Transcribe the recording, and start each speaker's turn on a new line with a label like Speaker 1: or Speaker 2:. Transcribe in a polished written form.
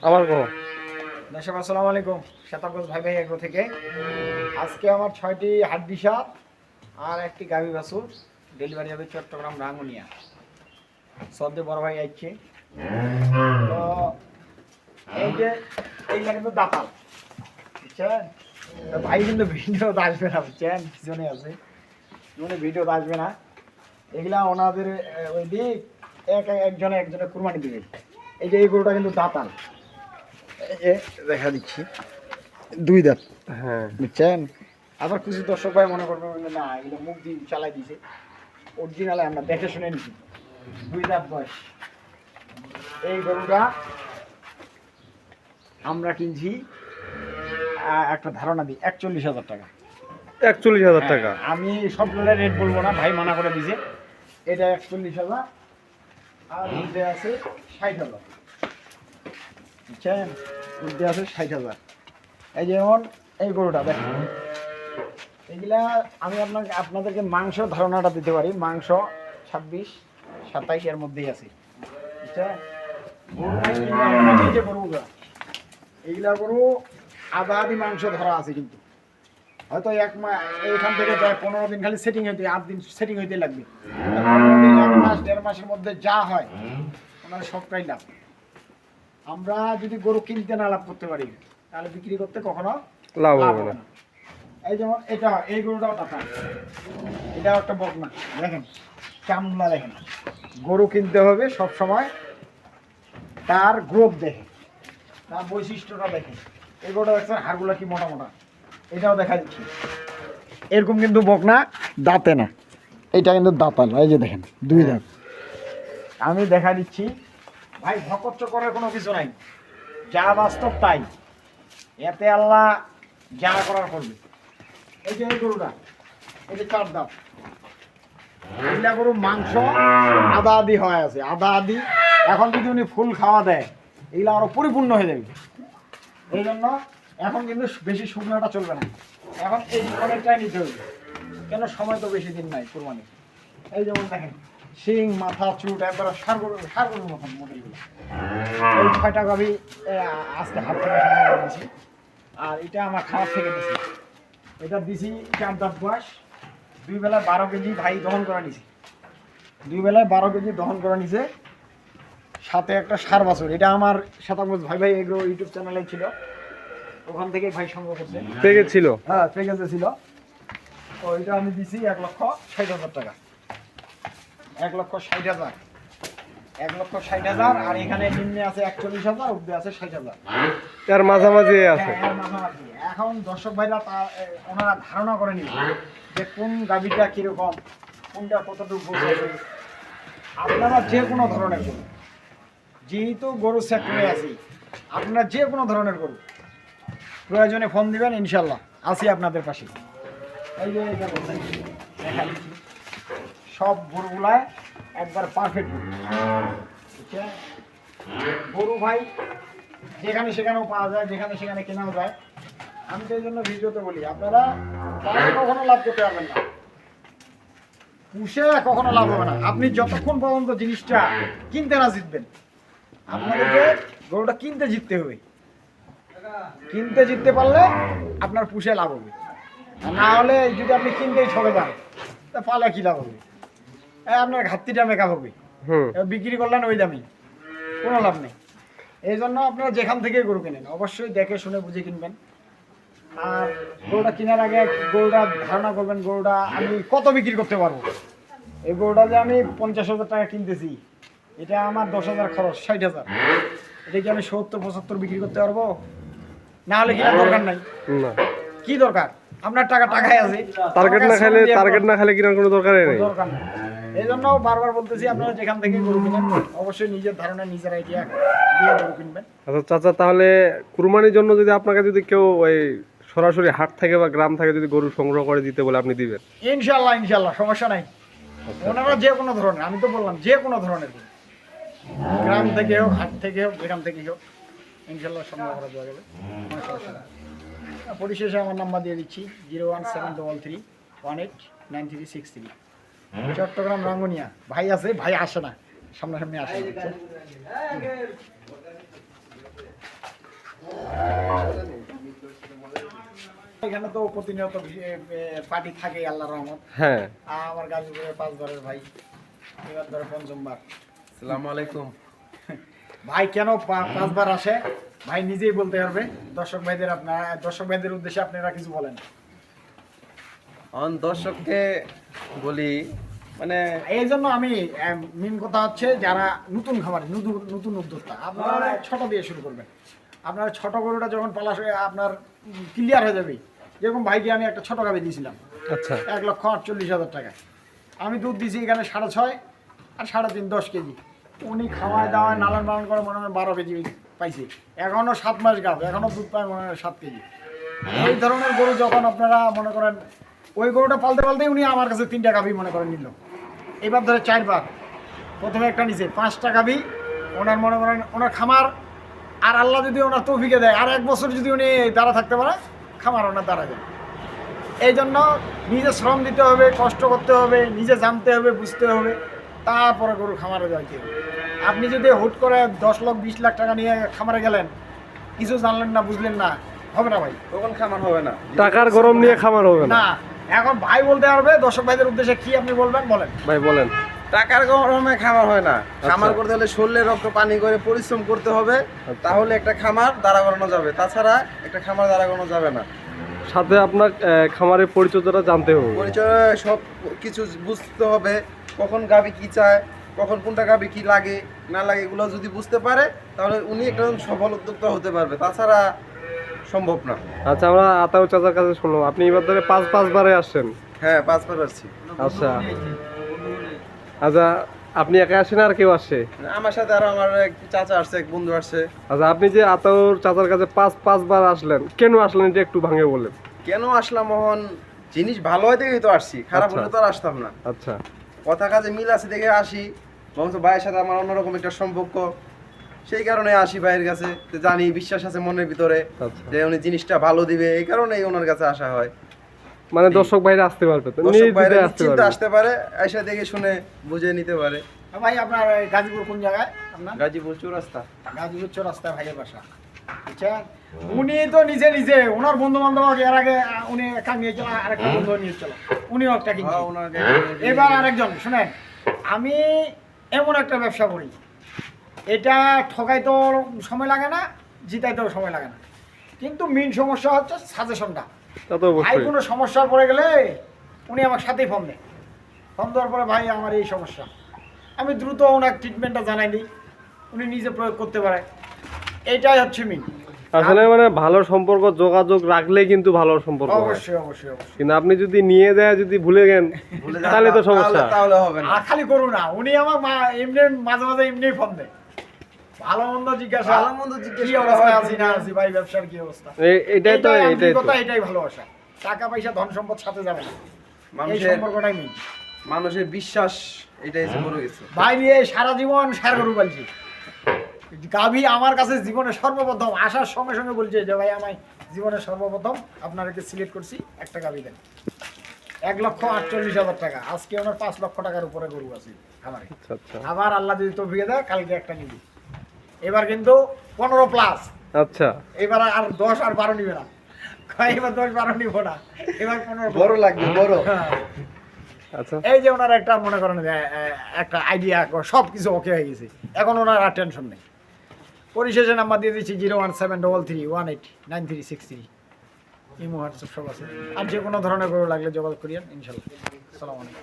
Speaker 1: আমার কো
Speaker 2: দর্শক আসসালামু আলাইকুম। শতাব্দী ভাই ভাই এগ্রো থেকে আজকে আমার 6টি হাড্ডিসা আর একটি গাভী বাছুর ডেলিভারি হবে চট্টগ্রাম রাঙ্গুনিয়া। সদ্য বড় ভাই আসছে। তো এই যে এইটা কিন্তু দাতাল, বুঝছেন? তো ভাই কিন্তু ভিডিওতে আসবে না, বুঝছেন? পিছনে আছে মানে ভিডিওতে আসবে না। এগুলা ওনাদের ওই দিক একজনে কুরবানি দিবে। এই যে এই গরুটা কিন্তু দাতাল, এই যে দেখা দিচ্ছি দুই দাঁত,
Speaker 1: হ্যাঁ
Speaker 2: বুঝছেন? আবার কিছু দর্শক ভাই মনে করবে না এগুলো মুখ দিয়ে চালাই দিয়েছে, অরিজিনালে আমরা দেখে শুনে নিচ্ছি। দুই দাঁত বয়স এই গরুটা আমরা কিনছি একটা ধারণা দিই 41,000 টাকা।
Speaker 1: 41,000 টাকা।
Speaker 2: আমি সব রেট বলবো না, ভাই মানা করে দিয়েছে। এটা 41,000 আর মধ্যে আছে 60,000, বুঝছেন? মধ্যে আছে 60,000। এই যেমন এই গরুটা দেখেন, এগুলা আমি আপনাদেরকে মাংস ধারণাটা দিতে পারি। মাংস 26-27 এর মধ্যেই আছে, বুঝছেন? গরুগুলা এইগুলা গরু আধা আধি মাংস ধরা আছে, কিন্তু হয়তো এইখান থেকে প্রায় 15 দিন খালি সেটিং হইতে, 8 দিন সেটিং হইতে লাগবে। 15 দিন, 1 মাস, 1.5 মাসের মধ্যে যা হয় ওনার সবটাই লাভ। আমরা যদি গরু কিনতে না লাভ করতে পারি তাহলে বিক্রি করতে কখনো
Speaker 1: লাভ হবে না।
Speaker 2: এই যেমন এটা, এই গরুটাও টাকা, এটাও একটা বকনা। দেখেন চামড়া, দেখেন গরু কিনতে হবে সব সময় তার গ্রোথ দেখে, তার বৈশিষ্ট্যটা দেখে। এই গরুটা দেখছেন হাড়গুলা কি মোটা মোটা, এটাও দেখা দিচ্ছি। এরকম কিন্তু বকনা দাঁতে না, এটা কিন্তু দাঁতাল। এই যে দেখেন দুই দাঁত। আমি দেখা দিচ্ছি ভাই, ভকচ্চ করার কোনো কিছু নাই, যা বাস্তব তাই। এতে আল্লাহ যা করার করবে। এই যে এই গরুটা, এই যে 4 দাঁত, এগুলা গরু মাংস আধা আধি হয়ে আছে, আধা আধি। এখন যদি উনি ফুল খাওয়া দেয় এগুলো আরো পরিপূর্ণ হয়ে যাবে। এই জন্য এখন কিন্তু বেশি শুকনোটা চলবে না, এখন এই অনেকটাই নিতে হবে, কেন সময় তো বেশি দিন নাই কোরবানি। এই যেমন দেখেন শিং, মাথা, চুট একবার সারগরুর মতন মডেলগুলো। এই 6টা গাভী আজকে হাত থেকে সংগ্রহ করে দিয়েছি। আর এটা আমার খাওয়ার থেকে দিছি, এটা দিছি 4 দাঁত বয়স। 2 বেলায় 12 কেজি ভাই দহন করে নিছি, 2 বেলায় 12 কেজি দহন করে নিছে, সাথে একটা সার বাছুর। এটা আমার শতাব্দী ভাই ভাই এগ্রো ইউটিউব চ্যানেলে ছিল, ওখান থেকে ভাই সংগ্রহ করছে।
Speaker 1: পেকে ছিল?
Speaker 2: হ্যাঁ পেকেজে ছিল। তো এটা আমি দিছি 1,60,000 টাকা। 1,60,000, 1,60,000। আর এখানে নিম্নে আছে 41,000, উপরে আছে 60,000।
Speaker 1: তার মাঝামাঝি আছে।
Speaker 2: হ্যাঁ, মাঝামাঝি। এখন দর্শক ভাইরা ওনারা ধারণা করে নিবে যে কোন গাভীটা কিরকম, কোনটা কতটুকু গোছ আছে। আপনারা যে কোনো ধরনের গরু, যেহেতু গরু সেক্টরে আছি, আপনারা যে কোনো ধরনের গরু প্রয়োজনে ফোন দিবেন, ইনশাল্লাহ আছি আপনাদের পাশে। এই যে এটা বলছেন, দেখা দিচ্ছি সব গরুগুলায় একবার পারফেক্ট গরু ভাই, যেখানে সেখানেও পাওয়া যায়, যেখানে সেখানে কেনাও যায়। আমি তো এই জন্য ভিডিওতে বলি, আপনারা কখনো লাভ করতে পারবেন না, পুষে কখনো লাভ হবে না। আপনি যতক্ষণ পর্যন্ত জিনিসটা কিনতে না জিতবেন, আপনাদেরকে গরুটা কিনতে জিততে হবে। কিনতে জিততে পারলে আপনার পুষে লাভ হবে, আর না হলে যদি আপনি কিনতেই ঠকে যান তা পালে কি লাভ হবে? আপনার ঘাটতিটা মেকআপ হবে, বিক্রি করলেন ওই দামি, কোনো লাভ নেই। এই জন্য আপনারা যেখান থেকে গরু কেনেন অবশ্যই দেখে শুনে বুঝে কিনবেন। আর গরুটা কেনার আগে গরুটা ধারণা করবেন, গরুটা আমি কত বিক্রি করতে পারবো। এই গরুটা যে আমি 50,000 টাকা কিনতেছি, এটা আমার 10,000 খরচ, 60,000। এটা কি আমি 70-75 বিক্রি করতে পারবো? না হলে কেনার দরকার নাই। কি দরকার? আপনার টাকাই আছে,
Speaker 1: টার্গেট না খেলে কেনার কোনো দরকারই নেই।
Speaker 2: দরকার নেই। এই জন্য বারবার বলতেছি, আপনারা যেখান থেকে গরু কিনেন অবশ্যই নিজের ধারণা, নিজের আইডিয়া দিয়ে গরু কিনবেন।
Speaker 1: আচ্ছা চাচা, তাহলে কুরবানির জন্য যদি আপনাকে যদি কেউ ওই সরাসরি হাট থেকে বা গ্রাম থেকে যদি গরু সংগ্রহ করে দিতে বলে, আপনি দিবেন?
Speaker 2: ইনশাল্লাহ সমস্যা নাই। ওনারা যে কোনো ধরনের, আমি তো বললাম যে কোনো ধরনের গরু, গ্রাম থেকে হোক, হাট থেকে হোক, যেখান থেকে হোক, ইনশাল্লাহ সংগ্রহ করা যাবে, কোনো সমস্যা নেই। পরিশেষে আমার নাম্বার দিয়ে দিচ্ছি 01733189363। চট্টগ্রাম রাঙ্গুনিয়া। ভাই আছে, ভাই আসে না, সামনাসামনি আসে না। এখানে তো প্রতিনিয়ত পার্টি থাকে আল্লাহর রহমত।
Speaker 1: হ্যাঁ,
Speaker 2: আমার গাজীপুরে 5 বারের ভাই, এবার ধরে পঞ্চমবার।
Speaker 3: আসসালামু আলাইকুম।
Speaker 2: ভাই কেন 5 বার আসে ভাই নিজেই বলতে পারবে। দর্শক ভাইদের উদ্দেশ্যে আপনারা কিছু বলেন।
Speaker 3: দর্শককে বলি, মানে
Speaker 2: এই জন্য আমি মেন কথা হচ্ছে যারা নতুন খামারি, নতুন উদ্যোক্তা, আপনারা ছোট দিয়ে শুরু করবেন। আপনার ছোট গরুটা যখন পালাশ হয়ে আপনার ক্লিয়ার হয়ে যাবে, যেরকম ভাইকে আমি একটা ছোট গাভি দিয়েছিলাম
Speaker 1: আচ্ছা
Speaker 2: 1,48,000 টাকা। আমি দুধ দিয়েছি এখানে 6.5 আর 3.5 10 কেজি। উনি খাওয়ায় দাওয়ায় নালান বালান করে মনে হয় 12 কেজি পাইছি। এখনও 7 মাস গাভ, এখনও দুধ পায় মনে হয় 7 কেজি। এই ধরনের গরু যখন আপনারা মনে করেন, ওই গরুটা পালতে পালতেই উনি আমার কাছে 3টা গাভি মনে করেন নিল। এবার ধরে 4 বার, প্রথমে একটা নিচে 5টা গাভি ওনার মনে করেন ওনার খামার। আর আল্লাহ যদি ওনার তৌফিকে দেয় আর 1 বছর যদি উনি দাঁড়া থাকতে পারে, খামার ওনার দাঁড়া যায়। এই জন্য নিজে শ্রম দিতে হবে, কষ্ট করতে হবে, নিজে জানতে হবে, বুঝতে হবে, তারপরে গরু খামারে যাইতে হবে। আপনি যদি হুট করে 10 লাখ 20 লাখ টাকা নিয়ে খামারে গেলেন, কিছু জানলেন না, বুঝলেন না, হবে না ভাই।
Speaker 3: তখন খামার হবে না।
Speaker 1: টাকার গরম নিয়ে খামার হবে না।
Speaker 2: না, এখন ভাই বলতে পারবে। দর্শক ভাইদের উদ্দেশ্যে কি আপনি বলবেন বলেন।
Speaker 1: ভাই বলেন।
Speaker 3: টাকার গরমে খামার হয় না। খামার করতে হলে শরীরে রক্ত পানি করে পরিশ্রম করতে হবে, তাহলে একটা খামার দাঁড়া করানো যাবে। তাছাড়া একটা খামার দাঁড়া করানো যাবে না।
Speaker 1: সাথে আপনার খামারের পরিচর্যাটা জানতে হবে।
Speaker 3: পরিচয় সব কিছু বুঝতে হবে, কখন গাভী কি চায়, কখন কোনটা গাভী কি লাগে না লাগে, এগুলো যদি বুঝতে পারে তাহলে উনি একটা সফল উদ্যোক্তা হতে পারবে। তাছাড়া সম্ভব না।
Speaker 1: আচ্ছা, আমরা আতাউ চাচার কাছে শুনলাম আপনি এবার ধরে 5 বারে আসছেন।
Speaker 3: হ্যাঁ, 5 বার আসছি।
Speaker 1: আচ্ছা আচ্ছা, আপনি একা আসেন আর কেউ আসে?
Speaker 3: আমার সাথে আরো আমার এক চাচা আসছে, এক বন্ধু আসছে।
Speaker 1: আচ্ছা, আপনি যে আতাউর চাচার কাছে 5 বার আসলেন, কেন আসলেন এটা একটু ভাঙে বলেন।
Speaker 3: কেন আসলাম? মোহন জিনিস ভালো হয় দেখেই তো আসছি, খারাপ
Speaker 1: আচ্ছা।
Speaker 3: হলে তো আর আসতাম না।
Speaker 1: আচ্ছা
Speaker 3: কথা কাজে মিল আছে দেখে আসি। বংশ ভাইয়ের সাথে আমার অন্যরকম একটা সম্পর্ক, সেই কারণে আসি ভাইয়ের কাছে। তো জানি বিশ্বাস আছে মনের ভিতরে
Speaker 1: আচ্ছা,
Speaker 3: যে উনি জিনিসটা ভালো দিবে, এই কারণেই ওনার কাছে আসা হয়।
Speaker 1: মানে দর্শক ভাইরা আসতে পারবে তো,
Speaker 3: দর্শক ভাইরা
Speaker 1: নির্দ্বিধায় আসতে
Speaker 3: নিশ্চিন্তে
Speaker 1: পারবে।
Speaker 3: আসতে পারে, এসে দেখে শুনে বুঝে নিতে পারে।
Speaker 2: ভাই আপনার গাজীপুর কোন জায়গায়? আপনার
Speaker 3: গাজীপুর চৌরাস্তা।
Speaker 2: গাজীপুর চৌরাস্তায় ভাইয়ের বাসা। আচ্ছা, উনি তো নিজে ওনার বন্ধু বান্ধব এর আগে উনি একা নিয়ে চলা, আরেকটা বন্ধু নিয়ে চলা, উনিও একটা কিনছে।
Speaker 3: হ্যাঁ, ওনার
Speaker 2: এবার আরেকজন শুনেন, আমি এমন একটা ব্যবসা করি, এটা ঠকাইতেও সময় লাগে না, জিতাইতেও সময় লাগে না, কিন্তু মেন সমস্যা হচ্ছে সাজেশনটা।
Speaker 1: তা তো
Speaker 2: ভাই
Speaker 1: অবশ্যই।
Speaker 2: কোনো সমস্যায় পড়ে গেলে উনি আমার সাথেই ফোন দেয়। ফোন দেওয়ার পরে ভাই আমার এই সমস্যা, আমি দ্রুত ওনার ট্রিটমেন্টটা জানাই দিই, উনি নিজে প্রয়োগ করতে পারে। এইটাই হচ্ছে মেন।
Speaker 1: আসলে মানে ভালো সম্পর্ক যোগাযোগ রাখলে কিন্তু ভালো সম্পর্ক হয়।
Speaker 2: অবশ্যই অবশ্যই অবশ্যই।
Speaker 1: কিন্তু আপনি যদি নিয়ে যায় যদি ভুলে গেন
Speaker 3: ভুলে যান,
Speaker 1: তাহলে তো সমস্যা।
Speaker 3: তাহলে হবে না।
Speaker 2: আর খালি করু না, উনি আমার এমনি মাঝে মাঝে এমনি ফোন দেয়, ভালো মন্দ জিজ্ঞাসা,
Speaker 3: ভালো মন্দ জিজ্ঞেস
Speaker 2: কি
Speaker 3: করা
Speaker 2: অবস্থা
Speaker 3: হয়,
Speaker 2: আছি না আছি, ভাই ব্যবসার কি অবস্থা।
Speaker 1: এটাই তো
Speaker 2: এটাই ভালোবাসা। টাকা পয়সা ধন সম্পদ সাথে যাবে না, এই
Speaker 3: মানুষের
Speaker 2: সম্পর্কটাই মেন।
Speaker 3: মানুষের বিশ্বাস এটাই যে বড় কিছু।
Speaker 2: ভাই নিয়ে সারা জীবন সার গরু পালছি। গাভী আমার কাছে জীবনে সর্বপ্রথম আসার সঙ্গে সঙ্গে বলছে যে ভাই আমায় জীবনে সর্বপ্রথম আপনাকে সিলেক্ট করছি, একটা গাভী দেন। 1,48,000 টাকা। আজকে ওনার 5 লক্ষ টাকার উপরে গরু আছে খামারে।
Speaker 1: আচ্ছা আচ্ছা
Speaker 2: আবার আল্লাহ যদি তৌফিক দেয় কালকে একটা নিবি। এবার কিন্তু 15 প্লাস।
Speaker 1: আচ্ছা,
Speaker 2: এবার আর 10 আর 12 নিবে না, এবার 10 12 নিব না, এবার 15
Speaker 3: বড় লাগবে, বড়।
Speaker 2: হ্যাঁ।
Speaker 1: আচ্ছা
Speaker 2: এই যে ওনার একটা মনে করেন একটা আইডিয়া, সব কিছু ওকে হয়ে গেছে, এখন ওনার আর টেনশন নেই। পরিশেষে নাম্বার দিয়ে দিচ্ছি 01733189363। ইমো হোয়াটসঅ্যাপ সব আছে। আর যে কোনো ধরনের গরু লাগলে যোগাযোগ করিয়েন ইনশাল্লাহ। আসসালামু আলাইকুম।